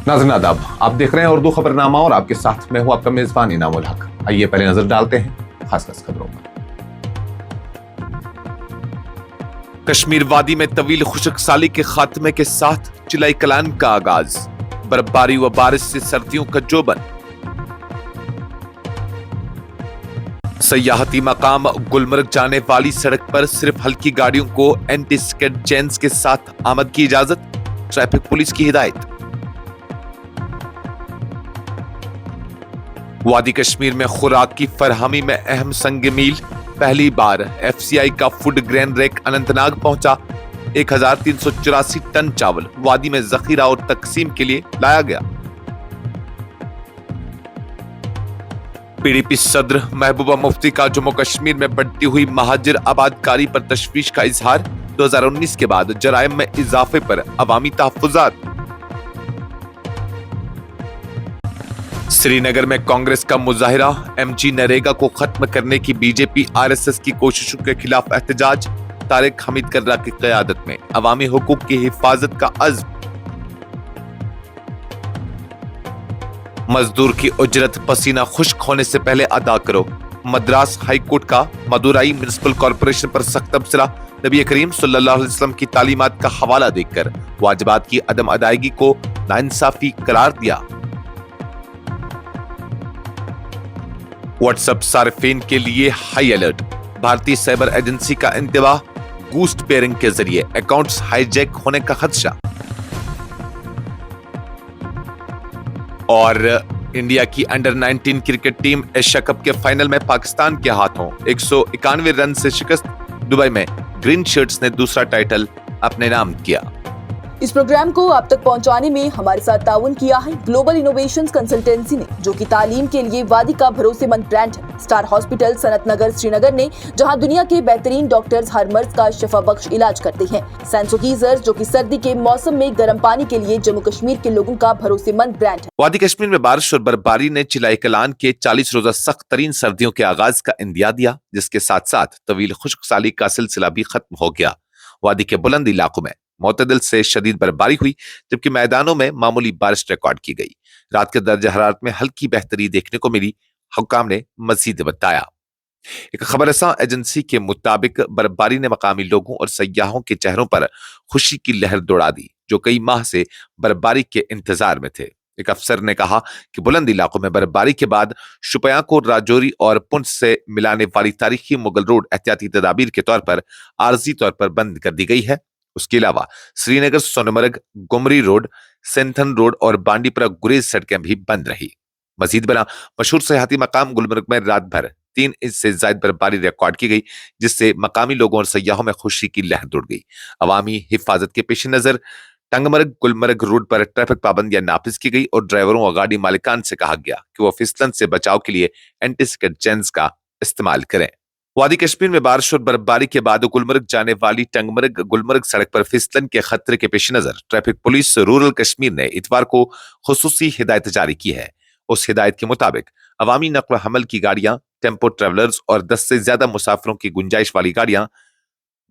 नाज़रीन आदाब, आप देख रहे हैं उर्दू खबरनामा और आपके साथ मैं हूं आपका मेजबान इनामुल हक। आइए पहले नजर डालते हैं खास खबरों पर। कश्मीर वादी में तवील खुशक साली के खात्मे के साथ चिलाई कलान का आगाज, बर्फबारी व बारिश से सर्दियों का जोबन। सयाहती मकाम गुलमर्ग जाने वाली सड़क पर सिर्फ हल्की गाड़ियों को एंटी स्किड चेन्स के साथ आमद की इजाजत, ट्रैफिक पुलिस की हिदायत। वादी कश्मीर में खुराक की फरहमी में अहम संग मील, पहली बार एफसीआई का फूड ग्रेन रैक अनंतनाग पहुंचा। 1384 टन चावल वादी में जखीरा और तकसीम के लिए लाया गया। पीडीपी सदर महबूबा मुफ्ती का जम्मू कश्मीर में बढ़ती हुई महाजिर आबादकारी पर तशवीश का इजहार, 2019 के बाद जराइम में इजाफे पर अवामी तहफ्फुजात। श्रीनगर में कांग्रेस का मुजाहिरा, एमजी नरेगा को खत्म करने की बीजेपी आरएसएस की कोशिशों के खिलाफ एहतजाज, तारिक हमीद कर्रा की क़यादत में अवामी हुकूक की हिफाजत का अज़्म। मजदूर की उजरत पसीना खुश्क होने से पहले अदा करो, मद्रास हाई कोर्ट का मदुराई म्युनिसिपल कॉर्पोरेशन पर सख्त तबसरा। नबी करीम सल्लल्लाहु अलैहि वसल्लम की तालीमात का हवाला देकर वाजिबात की अदम अदायगी को नाइंसाफी करार दिया। व्हाट्सएप सार्फिन के लिए हाई अलर्ट, भारतीय साइबर एजेंसी का इंतबाह, गूस्ट पेयरिंग के जरिए अकाउंट्स हाईजैक होने का खदशा। और इंडिया की under 19 cricket team Asia cup के फाइनल में पाकिस्तान के हाथों 191 रन से शिकस्त, दुबई में ग्रीन शर्ट्स ने दूसरा टाइटल अपने नाम किया। इस प्रोग्राम को आप तक पहुंचाने में हमारे साथ ताउन किया है ग्लोबल इनोवेशंस कंसल्टेंसी ने, जो कि तालीम के लिए वादी का भरोसेमंद ब्रांड है। स्टार हॉस्पिटल सनत नगर श्रीनगर ने, जहां दुनिया के बेहतरीन डॉक्टर्स हर मर्ज का शिफा बख्श इलाज करते हैं। सेंसोगीजर, जो कि सर्दी के मौसम में गर्म पानी के लिए जम्मू कश्मीर के लोगों का भरोसेमंद ब्रांड है। वादी कश्मीर में बारिश और बर्फबारी ने चिलाई कलान के 40 रोजा सख्त तरीन सर्दियों के आगाज का इंदिया दिया, जिसके साथ साथ तवील खुश्क साली का सिलसिला भी खत्म हो गया। वादी के बुलंद इलाकों में मोतदिल से शदीद बर्फबारी हुई, जबकि मैदानों में मामूली बारिश रिकॉर्ड की गई। रात के दर्जा हरारत में हल्की बेहतरी देखने को मिली, हुक्काम ने मजीद बताया। एक खबरसां एजेंसी के मुताबिक बर्फबारी ने मकामी लोगों और सयाहों के चेहरों पर खुशी की लहर दौड़ा दी, जो कई माह से बर्फबारी के इंतजार में थे। एक अफसर ने कहा कि बुलंद इलाकों में बर्फबारी के बाद शुपियां को राजौरी और पुंछ से मिलाने वाली तारीखी मुगल रोड एहतियाती तदाबीर के तौर पर आर्जी तौर पर बंद कर दी गई है। उसके अलावा श्रीनगर सोनमर्ग, गुमरी रोड, सेंथन रोड और बांडीपुरा गुरेज सड़कें भी बंद रही। मजीद बना मशहूर सयाहती मकाम गुलमर्ग में रात भर 3 इंच से ज्यादा बर्फबारी रिकॉर्ड की गई, जिससे मकामी लोगों और सयाहों में खुशी की लहर दौड़ गई। अवामी हिफाजत के पेश नजर टंगमर्ग गुलमर्ग रोड पर ट्रैफिक पाबंदियां नाफिज की गई और ड्राइवरों और गाड़ी मालिकान से कहा गया कि वो फिसलन से बचाव के लिए एंटी स्किड चेन्स का इस्तेमाल करें। वादी कश्मीर में बारिश और बर्फबारी के बाद गुलमर्ग जाने वाली टंगमर्ग गुलमर्ग सड़क पर फिसलन के खतरे के पेश नजर ट्रैफिक पुलिस रूरल कश्मीर ने इतवार को खुसूसी हिदायत जारी की है। उस हिदायत के मुताबिक अवामी नक्ल हमल की गाड़ियां, टेम्पो ट्रेवलर्स और 10 से ज्यादा मुसाफिरों की गुंजाइश वाली गाड़ियां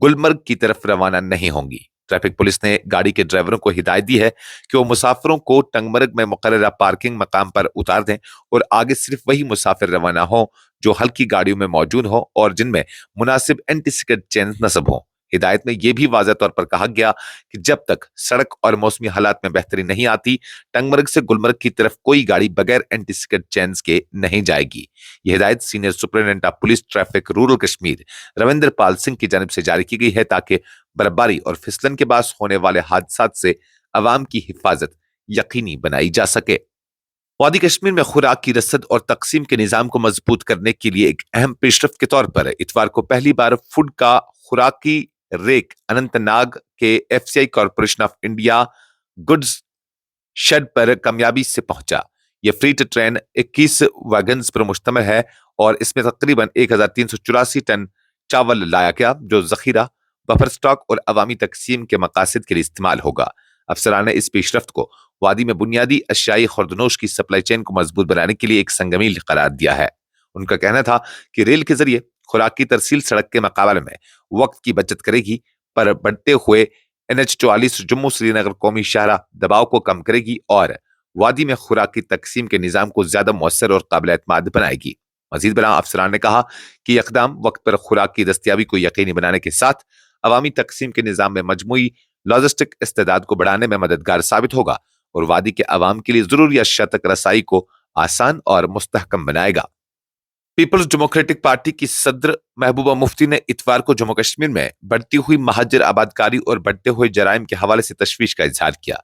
गुलमर्ग की तरफ रवाना नहीं होंगी। ट्रैफिक पुलिस ने गाड़ी के ड्राइवरों को हिदायत दी है कि वो मुसाफिरों को टंगमर्ग में मुकर्ररा पार्किंग मकाम पर उतार दें और आगे सिर्फ वही मुसाफिर रवाना हो जो हल्की गाड़ियों में मौजूद हो और जिनमें मुनासिब एंटी स्किड चेन नस्ब हो। हिदायत में यह भी वाज़ेह तौर पर कहा गया कि जब तक सड़क और मौसमी हालात में बेहतरी नहीं आती, टंगमर्ग से गुलमर्ग की तरफ कोई गाड़ी बगैर एंटी स्किड चेन्स के नहीं जाएगी। यह हिदायत senior superintendent of police traffic rural Kashmir Ravinder Pal Singh की जानिब से जारी की गई है, ताकि बर्फबारी और फिसलन के बाद होने वाले हादसात से अवाम की हिफाजत यकीनी बनाई जा सके। वादी कश्मीर में खुराक की रसद और तकसीम के निजाम को मजबूत करने के लिए एक अहम पेशरफ्त के तौर पर इतवार को पहली बार फूड का खुराकी रेक अनंतनाग के FCI corporation of India goods shed पर कामयाबी से पहुंचा। यह फ्रीट ट्रेन 21 वैगन्स पर मुश्तमिल है और इसमें तकरीबन 1384 टन चावल लाया गया, जो जखीरा, बफर स्टॉक और अवामी तकसीम के मकासद के लिए इस्तेमाल होगा। अफसरान ने इस पेशरफ्त को वादी में बुनियादी अशियाई खुर्दनोश की सप्लाई चेन को मजबूत बनाने के लिए एक संगमील करार दिया है। उनका कहना था कि रेल के जरिए खुराक की तरसील सड़क के मुकाबले में वक्त की बचत करेगी, पर बढ़ते हुए NH 44 जम्मू श्रीनगर कौमी शाहरा दबाव को कम करेगी और وادی میں خوراک کی تقسیم کے نظام کو زیادہ مؤثر اور قابل اعتماد بنائے گی۔ مزید برآں افسران نے کہا کہ یہ اقدام وقت پر خوراک کی دستیابی کو یقینی بنانے کے ساتھ عوامی تقسیم کے نظام میں مجموعی لاجسٹک استعداد کو بڑھانے میں مددگار ثابت ہوگا اور وادی کے عوام کے لیے ضروری اشیاء تک رسائی کو آسان اور مستحکم بنائے گا۔ پیپلز ڈیموکریٹک پارٹی کی صدر محبوبہ مفتی نے اتوار کو جموں کشمیر میں بڑھتی ہوئی مہاجر آبادکاری اور بڑھتے ہوئے جرائم کے حوالے سے تشویش کا اظہار کیا۔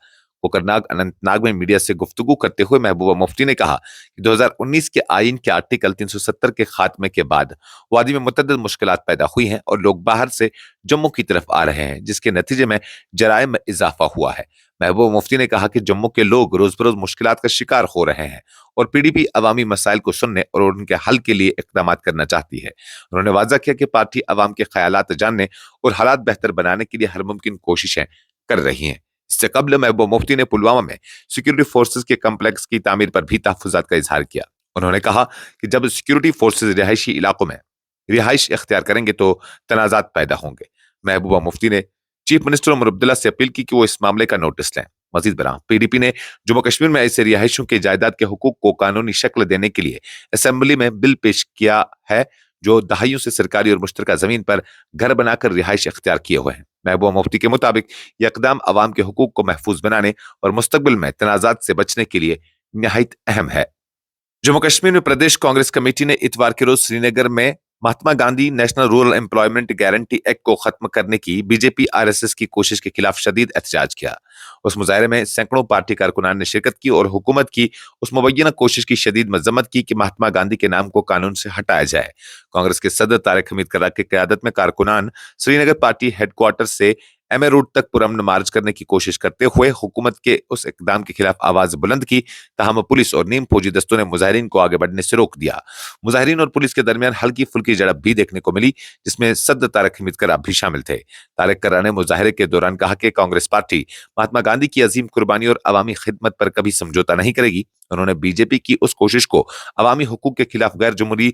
کوکرناگ اننت ناگ میں میڈیا سے گفتگو کرتے ہوئے محبوبہ مفتی نے کہا کہ 2019 کے آئین کے آرٹیکل 370 کے خاتمے کے بعد وادی میں متعدد مشکلات پیدا ہوئی ہیں اور لوگ باہر سے جموں کی طرف آ رہے ہیں، جس کے نتیجے میں جرائم میں اضافہ ہوا ہے۔ محبوبہ مفتی نے کہا کہ جموں کے لوگ روز بروز مشکلات کا شکار ہو رہے ہیں اور پی ڈی پی عوامی مسائل کو سننے اور ان کے حل کے لیے اقدامات کرنا چاہتی ہے۔ انہوں نے واضح کیا کہ پارٹی عوام کے خیالات جاننے اور حالات بہتر بنانے کے لیے ہر ممکن کوششیں کر رہی ہیں۔ اس سے قبل محبوبہ مفتی نے پلوامہ میں سیکورٹی فورسز کے کمپلیکس کی تعمیر پر بھی تحفظات کا اظہار کیا۔ انہوں نے کہا کہ جب سیکورٹی فورسز رہائشی علاقوں میں رہائش اختیار کریں گے تو تنازعات پیدا ہوں گے۔ محبوبہ مفتی نے چیف منسٹر عمر عبداللہ سے اپیل کی کہ وہ اس معاملے کا نوٹس لیں۔ مزید برآں پی ڈی پی نے جموں کشمیر میں ایسے رہائشیوں کے جائیداد کے حقوق کو قانونی شکل دینے کے لیے اسمبلی میں بل پیش کیا ہے جو دہائیوں سے سرکاری اور مشترکہ زمین پر گھر بنا کر رہائش اختیار کیے ہوئے ہیں۔ محبوبہ مفتی کے مطابق یہ اقدام عوام کے حقوق کو محفوظ بنانے اور مستقبل میں تنازعات سے بچنے کے لیے نہایت اہم ہے۔ جموں کشمیر میں پردیش کانگریس کمیٹی نے اتوار کے روز سری نگر میں Mahatma Gandhi national rural employment guarantee act کو ختم کرنے کی B J P R S S کی کوشش کے خلاف شدید احتجاج کیا۔ اس مظاہرے میں سینکڑوں پارٹی کارکنان نے شرکت کی اور حکومت کی اس مبینہ کوشش کی شدید مذمت کی کہ مہاتما گاندھی کے نام کو قانون سے ہٹایا جائے۔ کانگریس کے صدر طارق حمید کرا کی قیادت میں کارکنان سری نگر پارٹی ہیڈ کوارٹر سے ایم اے روڈ تک پرامن مارچ کرنے کی کوشش کرتے ہوئے حکومت کے اس اقدام کے خلاف آواز بلند کی، تاہم پولیس اور نیم فوجی دستوں نے مظاہرین کو آگے بڑھنے سے روک دیا۔ مظاہرین اور پولیس کے درمیان ہلکی پھلکی جھڑپ بھی دیکھنے کو ملی، جس میں صدر طارق حمید کرا بھی شامل تھے۔ طارق کرا نے مظاہرے کے دوران کہا کہ کانگریس پارٹی مہاتما گاندھی کی عظیم قربانی اور عوامی خدمت پر کبھی سمجھوتہ نہیں کرے گی۔ انہوں نے بی جے پی کی اس کوشش کو عوامی حقوق کے خلاف غیر جمہوری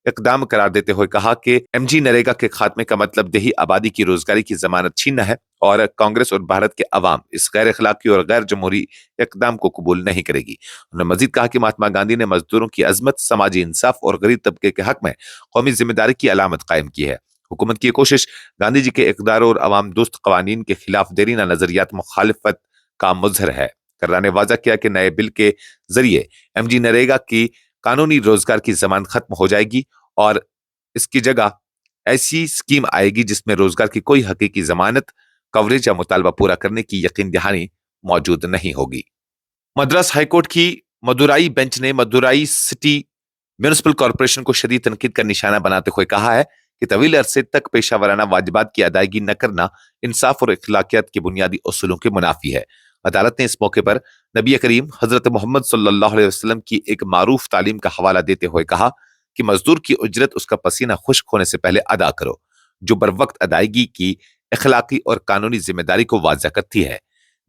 اقدام قرار دیتے ہوئے کہا کہ ایم جی نریگا کے خاتمے کا مطلب دیہی آبادی کی روزگاری کی ضمانت چھیننا ہے اور کانگریس اور بھارت کے عوام اس غیر اخلاقی اور غیر جمہوری اقدام کو قبول نہیں کرے گی۔ انہوں نے مزید کہا کہ مہاتما گاندھی نے مزدوروں کی عظمت، سماجی انصاف اور غریب طبقے کے حق میں قومی ذمہ داری کی علامت قائم کی ہے۔ حکومت کی یہ کوشش گاندھی جی کے اقدار اور عوام دوست قوانین کے خلاف دیرینہ نظریات مخالفت کا مظہر ہے۔ کرا نے واضح کیا کہ نئے بل کے ذریعے ایم جی نریگا کی قانونی روزگار کی ضمانت ختم ہو جائے گی اور اس کی جگہ ایسی اسکیم آئے گی جس میں روزگار کی کوئی حقیقی ضمانت، کوریج یا مطالبہ پورا کرنے کی یقین دہانی موجود نہیں ہوگی۔ مدراس ہائی کورٹ کی مدورائی بینچ نے مدورائی سٹی میونسپل کارپوریشن کو شدید تنقید کا نشانہ بناتے ہوئے کہا ہے کہ طویل عرصے تک پیشہ ورانہ واجبات کی ادائیگی نہ کرنا انصاف اور اخلاقیات کے بنیادی اصولوں کے منافی ہے۔ عدالت نے اس موقع پر نبی کریم حضرت محمد صلی اللہ علیہ وسلم کی ایک معروف تعلیم کا حوالہ دیتے ہوئے کہا کہ مزدور کی اجرت اس کا پسینہ خشک ہونے سے پہلے ادا کرو، جو بر وقت ادائیگی کی اخلاقی اور قانونی ذمہ داری کو واضح کرتی ہے۔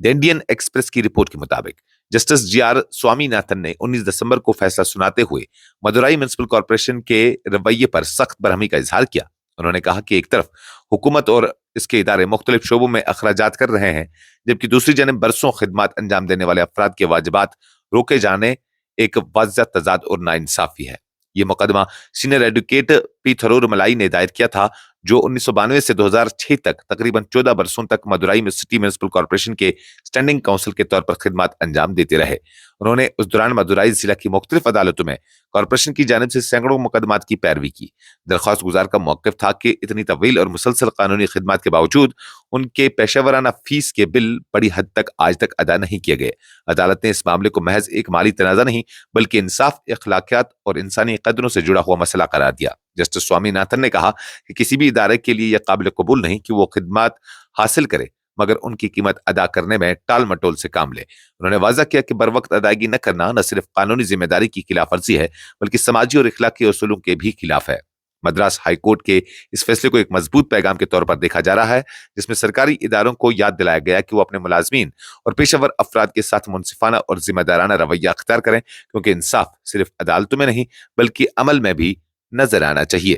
دی انڈین ایکسپریس کی رپورٹ کے مطابق Justice G R Swaminathan نے 19 دسمبر کو فیصلہ سناتے ہوئے مدورائی میونسپل کارپوریشن کے رویے پر سخت برہمی کا اظہار کیا۔ انہوں نے کہا کہ ایک طرف حکومت اور اس کے ادارے مختلف شعبوں میں اخراجات کر رہے ہیں، جبکہ دوسری جانب برسوں خدمات انجام دینے والے افراد کے واجبات روکے جانے ایک واضح تضاد اور ناانصافی ہے۔ یہ مقدمہ سینئر ایڈوکیٹ پی تھرور ملائی نے دائر کیا تھا، جو 1992 سے 2006 تک تقریباً 14 برسوں تک مدورائی سٹی میونسپل کارپوریشن کے اسٹینڈنگ کونسل کے طور پر خدمات انجام دیتے رہے۔ انہوں نے اس دوران مدورائی ضلع کی مختلف عدالتوں میں کارپوریشن کی جانب سے سینکڑوں مقدمات کی پیروی کی۔ درخواست گزار کا موقف تھا کہ اتنی طویل اور مسلسل قانونی خدمات کے باوجود ان کے پیشہ ورانہ فیس کے بل بڑی حد تک آج تک ادا نہیں کیے گئے۔ عدالت نے اس معاملے کو محض ایک مالی تنازع نہیں بلکہ انصاف، اخلاقیات اور انسانی قدروں سے جڑا ہوا مسئلہ قرار دیا۔ جسٹس سوامی ناتھن نے کہا کہ کسی بھی ادارے کے لیے یہ قابل قبول نہیں کہ وہ خدمات حاصل کرے مگر ان کی قیمت ادا کرنے میں ٹال مٹول سے کام لے۔ انہوں نے واضح کیا کہ بر وقت ادائیگی نہ کرنا نہ صرف قانونی ذمہ داری کی خلاف ورزی ہے بلکہ سماجی اور اخلاقی اصولوں کے بھی خلاف ہے۔ مدراس ہائی کورٹ کے اس فیصلے کو ایک مضبوط پیغام کے طور پر دیکھا جا رہا ہے، جس میں سرکاری اداروں کو یاد دلایا گیا کہ وہ اپنے ملازمین اور پیشہ ور افراد کے ساتھ منصفانہ اور ذمہ دارانہ رویہ اختیار کریں، کیونکہ انصاف صرف عدالتوں میں نہیں بلکہ عمل میں بھی نظر آنا چاہیے۔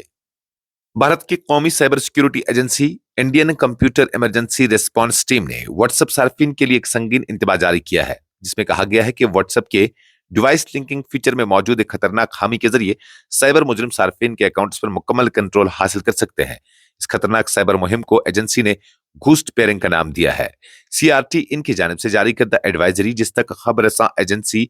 بھارت کی قومی cyber security agency Indian computer emergency response team نے واٹس ایپ صارفین کے لیے ایک سنگین انتباہ جاری کیا ہے، जिसमें कहा गया है कि व्हाट्सएप के डिवाइस लिंकिंग फीचर में मौजूद एक खतरनाक खामी के जरिए साइबर मुजरिम सार्फिन के अकाउंट्स पर मुकम्मल कंट्रोल हासिल कर सकते हैं। इस खतरनाक साइबर मुहिम को एजेंसी ने घूस्ट पेयरिंग का नाम दिया है। सीआरटी इनकी जानिब से जारी करदा एडवाइजरी जिस तक खबर रसां एजेंसी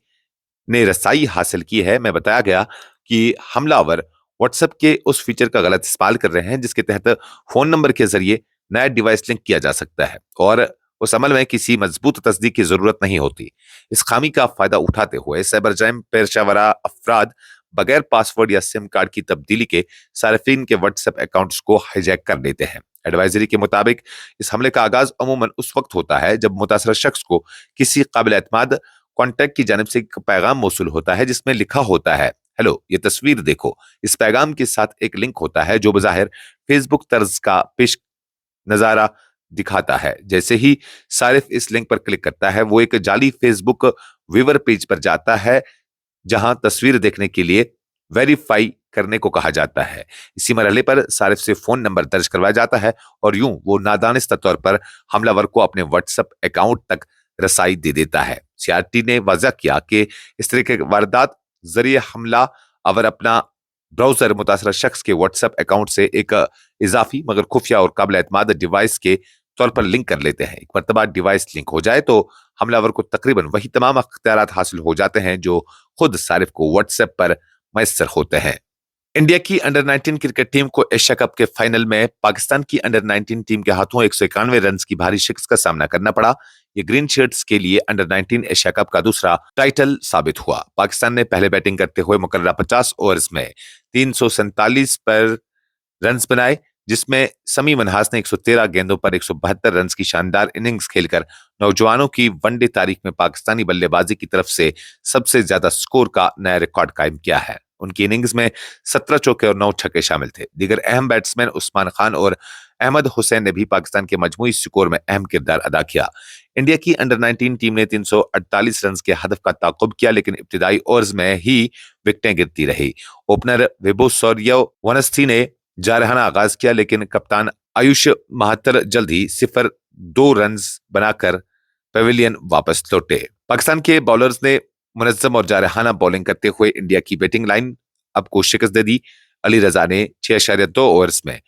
ने रसाई हासिल की है में बताया गया कि हमलावर व्हाट्सएप के उस फीचर का गलत इस्तेमाल कर रहे हैं जिसके तहत फोन नंबर के जरिए नया डिवाइस लिंक किया जा सकता है और उस अमल में किसी मजबूत तस्दीक की जरूरत नहीं होती। इस खामी का फायदा उठाते हुए साइबर जराइम पेशेवरा अफराद बगैर पासवर्ड या सिम कार्ड की तब्दीली के सार्फिन के व्हाट्सएप अकाउंट्स को हाईजैक कर लेते हैं। एडवाइजरी के मुताबिक इस हमले का आगाज अमूमन उस वक्त होता है जब मुतासरा शख्स को किसी काबिल एतमाद कॉन्टैक्ट की जानिब से एक पैगाम मौसूल होता है जिसमें लिखा होता है, हेलो ये तस्वीर देखो। इस पैगाम के साथ एक लिंक होता है जो बज़ाहिर फेसबुक तर्ज का पेश नजारा दिखाता है। जैसे ही सारिफ इस लिंक पर क्लिक करता है वो एक जाली फेसबुक व्यूअर पेज पर जाता है जहां तस्वीर देखने के लिए वेरीफाई करने को कहा जाता है। इसी मरहले पर सारिफ से फोन नंबर दर्ज करवाया जाता है और यूं वो नादानिस्ता तौर पर हमलावर को अपने व्हाट्सएप अकाउंट तक रसाई दे देता है। सीआरटी ने वाज़ा किया कि इस तरह के वारदात जरिए हमला अवर अपना ब्राउजर मुतासरा शख्स के व्हाट्सएप अकाउंट से एक इजाफी मगर खुफिया और काबिल एतमाद डिवाइस के तौर पर लिंक कर लेते हैं। एक मरतबा डिवाइस लिंक हो जाए तो हमलावर को तकरीबन वही तमाम अख्तियारात हासिल हो जाते हैं जो खुद सारिफ को व्हाट्सएप पर मैसर होते हैं। इंडिया की अंडर 19 क्रिकेट टीम को एशिया कप के फाइनल में पाकिस्तान की अंडर 19 टीम के हाथों 191 रन की भारी शिकस्त का सामना करना पड़ा। ये ग्रीन शर्ट्स के लिए अंडर 19 एशिया कप का दूसरा टाइटल साबित हुआ। पाकिस्तान ने पहले बैटिंग करते हुए मुकर्ररा 50 ओवर्स में 347 पर रन बनाए जिसमें समी मनहास ने 113 गेंदों पर 172 रन की शानदार इनिंग्स खेलकर नौजवानों की वनडे तारीख में पाकिस्तानी बल्लेबाजी की तरफ से सबसे ज्यादा स्कोर का नया रिकॉर्ड कायम किया है। उनकी इनिंग्स में 17 चौके और 9 छक्के शामिल थे। दीगर अहम बैट्समैन उस्मान खान और अहमद हुसैन ने भी पाकिस्तान के मजमूई स्कोर में अहम किरदार अदा किया। इंडिया की अंडर 19 टीम ने 348 रन के हदफ का ताक़ुब किया लेकिन इब्तिदाई ओवर्स में ही विकेटें गिरती रही। ओपनर विभुसौर्य वनस्थी ने जारहाना आगाज किया लेकिन कप्तान आयुष महातर जल्द ही 0-2 रन बनाकर पेविलियन वापस लौटे। पाकिस्तान के बॉलर्स ने मुनज्जम और जारहाना बॉलिंग करते हुए इंडिया की बैटिंग लाइन अप को शिकस्त दे दी। अली रजा ने 6.2 ओवर्स में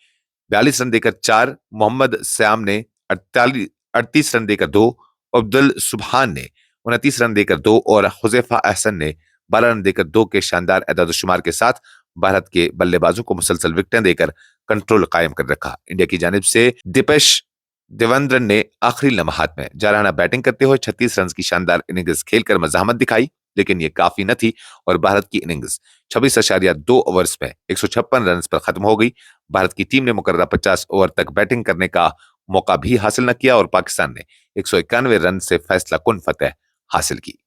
42 रन देकर 4, मोहम्मद सयाम ने 38 रन देकर 2, अब्दुल सुबहान ने 29 रन देकर 2 और हुजैफा अहसन ने 12 रन देकर 2 के शानदार एदाद-ओ-शुमार के साथ भारत के बल्लेबाजों को मुसलसल विकेटें देकर कंट्रोल कायम कर रखा। इंडिया की जानिब से दीपेश देवेंद्रन ने आखिरी लम्हात में जारहाना बैटिंग करते हुए 36 रन की शानदार इनिंग्स खेलकर मज़ाहमत दिखाई लेकिन ये काफी न थी और भारत की इनिंग्स 26.2 ओवर्स में 156 रन पर खत्म हो गई। भारत की टीम ने मुकर्ररा 50 ओवर तक बैटिंग करने का मौका भी हासिल न किया और पाकिस्तान ने 191 रन से फैसला कुन फतेह हासिल की।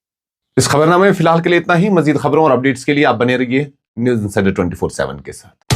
इस खबरनामे में फिलहाल के लिए इतना ही। मजीद खबरों और अपडेट्स के लिए आप बने रहिए न्यूज़ इंसाइडर 24/7 के साथ।